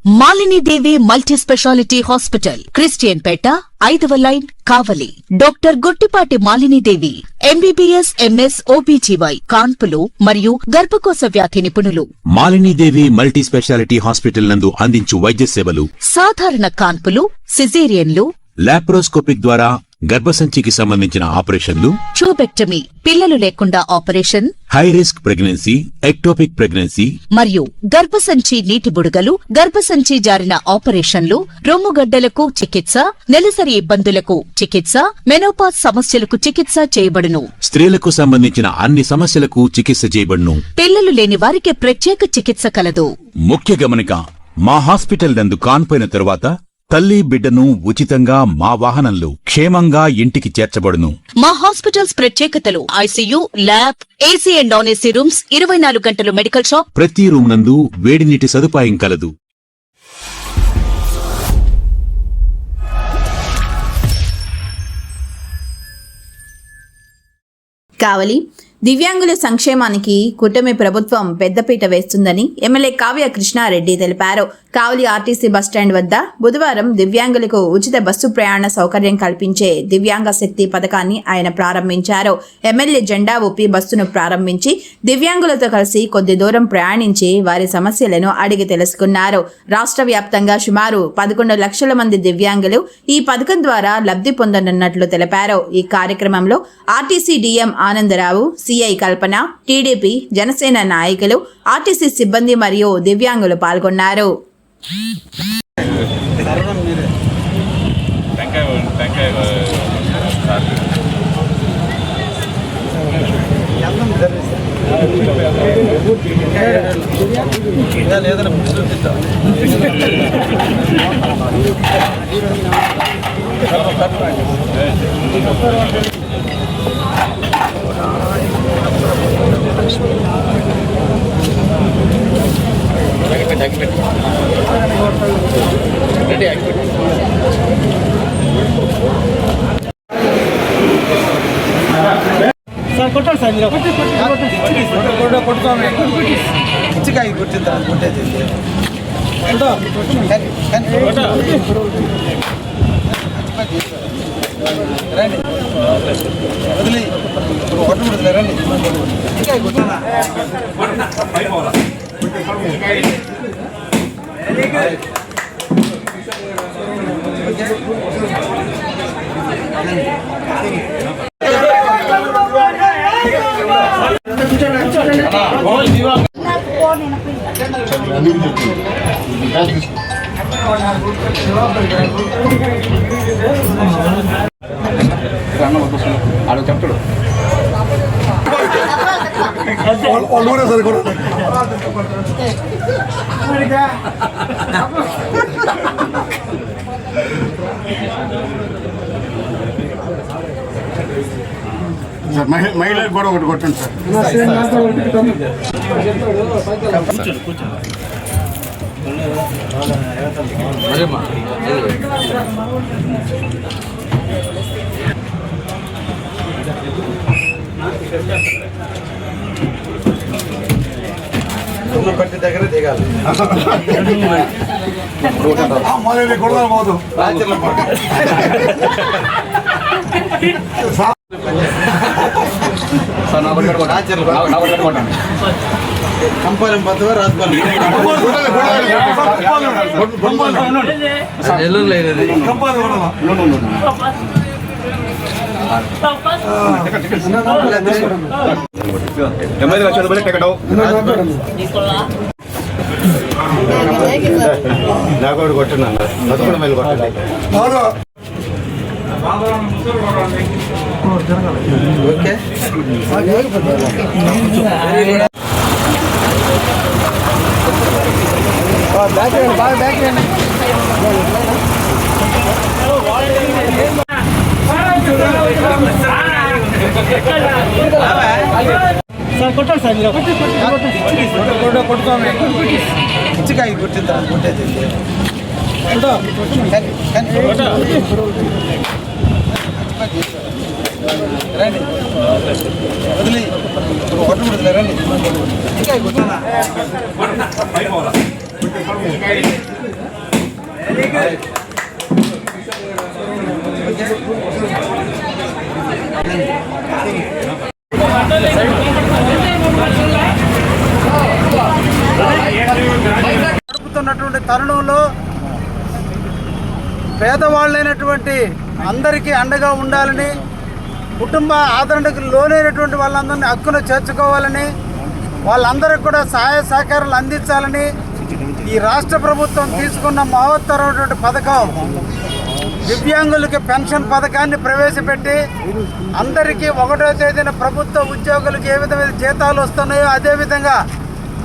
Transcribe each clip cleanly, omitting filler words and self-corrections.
Malini Devi multi speciality hospital, Christian Peta, 5వ line, Kavali. Doctor Guttipati Malinidevi, MBBS, MS, OBGY, కాన్పులు మరియు గర్భకోశ వ్యాధి నిపుణులు. మాలినీదేవి మల్టీ స్పెషాలిటీ హాస్పిటల్ నందు అందించు వైద్య సేవలు: సాధారణ కాన్పులు, సిజేరియన్లు, లాప్రోస్కోపిక్ ద్వారా గర్భసంచికి సంబంధించిన ఆపరేషన్లు, ట్యూబెక్టమీ, పిల్లలు లేకుండా operation, high risk pregnancy, ectopic pregnancy మరియు గర్భసంచి నీటి బుడగలు, గర్భసంచి జారిన ఆపరేషన్లు, రొమ్ముగడ్డలకు చికిత్స, నెలసరి ఇబ్బందులకు చికిత్స, మెనోపాజ్ సమస్యలకు చికిత్స చేయబడును. స్త్రీలకు సంబంధించిన అన్ని సమస్యలకు చికిత్స చేయబడును. పిల్లలు లేని వారికి ప్రత్యేక చికిత్స కలదు. ముఖ్య గమనిక: మా హాస్పిటల్ నందు కాన్పోయిన తరువాత తల్లి బిడ్డను ఉచితంగా మా వాహనంలో క్షేమంగా ఇంటికి చేర్చబడును. మా హాస్పిటల్స్ ప్రత్యేకతలు: ICU, lab, AC and non AC rooms, 24 గంటలు మెడికల్ షాప్, ప్రతి రూమ్ నందు వేడి నీటి సదుపాయం కలదు. కావలి దివ్యాంగుల సంక్షేమానికి కూటమి ప్రభుత్వం పెద్దపీట వేస్తుందని ఎమ్మెల్యే కావ్య కృష్ణారెడ్డి తెలిపారు. కావలి ఆర్టీసీ బస్టాండ్ వద్ద బుధవారం దివ్యాంగులకు ఉచిత బస్సు ప్రయాణ సౌకర్యం కల్పించే దివ్యాంగ శక్తి పథకాన్ని ఆయన ప్రారంభించారు. ఎమ్మెల్యే జెండా ఊపి బస్సును ప్రారంభించి దివ్యాంగులతో కలిసి కొద్ది దూరం ప్రయాణించి వారి సమస్యలను అడిగి తెలుసుకున్నారు. రాష్ట్ర వ్యాప్తంగా సుమారు 11 లక్షల మంది దివ్యాంగులు ఈ పథకం ద్వారా లబ్ధి పొందనున్నట్లు తెలిపారు. ఈ కార్యక్రమంలో ఆర్టీసీ డీఎం ఆనందరావు, సిఐ కల్పన, టీడీపీ, జనసేన నాయకులు, ఆర్టీసీ సిబ్బంది మరియు దివ్యాంగులు పాల్గొన్నారు. సార్ కొట్టాలి సార్, మీరు కొట్టుకోమే ఇచ్చికాయ కొట్టిందా కొట్టేది రండి వదిలి కొట్టబడుతుంది రండి ఇచ్చికాయ కొట్టిందా ఆడు చెప్తాడు మహిళలకు కూడా ఒకటి కొట్టండి సార్. పట్టి దగ్గర దిగాలి కంపాలం పద్ధతి రాజపాలెం నాకు కొట్టండి అన్న బతుకుడు మేలు కొట్టండి. ఓకే బాగా బ్యాక్ సార్ కొట్టాలి సార్, మీరు కొట్టుకోమే ఇచ్చికాయ కొట్టిందా కొట్టేది రండి వదిలి కొట్టబడుతుంది రండి ఇచ్చికాయ కొట్టిందా జరుపుతున్నటువంటి తరుణంలో పేదవాళ్ళైనటువంటి అందరికీ అండగా ఉండాలని, కుటుంబ ఆదరణకు లోనైనటువంటి వాళ్ళందరినీ హక్కును చేర్చుకోవాలని, వాళ్ళందరికీ కూడా సహాయ సహకారాలు అందించాలని ఈ రాష్ట్ర ప్రభుత్వం తీసుకున్న మహోత్తరమైనటువంటి పథకం దివ్యాంగులకి పెన్షన్ పథకాన్ని ప్రవేశపెట్టి అందరికీ 1వ తేదీన ప్రభుత్వ ఉద్యోగులకు ఏ విధమైన జీతాలు వస్తున్నాయో అదేవిధంగా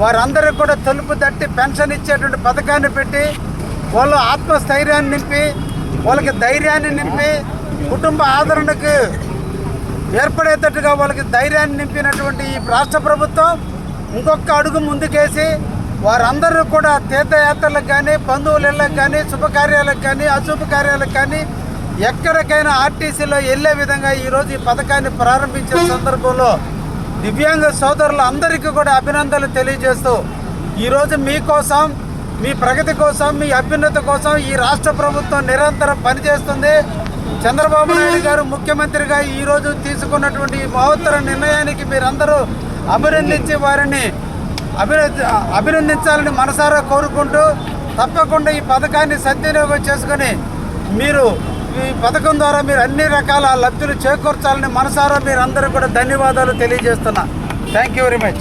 వారందరికీ కూడా తలుపు తట్టి పెన్షన్ ఇచ్చేటువంటి పథకాన్ని పెట్టి వాళ్ళు ఆత్మస్థైర్యాన్ని నింపి వాళ్ళకి ధైర్యాన్ని నింపి కుటుంబ ఆదరణకు ఏర్పడేటట్టుగా వాళ్ళకి ధైర్యాన్ని నింపినటువంటి ఈ రాష్ట్ర ప్రభుత్వం ఇంకొక అడుగు ముందుకేసి వారందరూ కూడా తీర్థయాత్రలకు కానీ, బంధువుల ఇళ్ళకి కానీ, శుభకార్యాలకు కానీ, అశుభకార్యాలకు కానీ ఎక్కడికైనా ఆర్టీసీలో వెళ్ళే విధంగా ఈరోజు ఈ పథకాన్ని ప్రారంభించే సందర్భంలో దివ్యాంగ సోదరులు అందరికీ కూడా అభినందనలు తెలియజేస్తూ ఈరోజు మీకోసం, మీ ప్రగతి కోసం, మీ అభ్యున్నతి కోసం ఈ రాష్ట్ర ప్రభుత్వం నిరంతరం పనిచేస్తుంది. చంద్రబాబు నాయుడు గారు ముఖ్యమంత్రిగా ఈరోజు తీసుకున్నటువంటి ఈ మహోత్తర నిర్ణయానికి మీరందరూ అభినందించి వారిని అభినందించాలని మనసారా కోరుకుంటూ తప్పకుండా ఈ పథకాన్ని సద్వినియోగం చేసుకొని మీరు ఈ పథకం ద్వారా మీరు అన్ని రకాల లబ్ధులు చేకూర్చాలని మనసారా మీరందరూ కూడా ధన్యవాదాలు తెలియజేస్తున్నా. Thank you very much.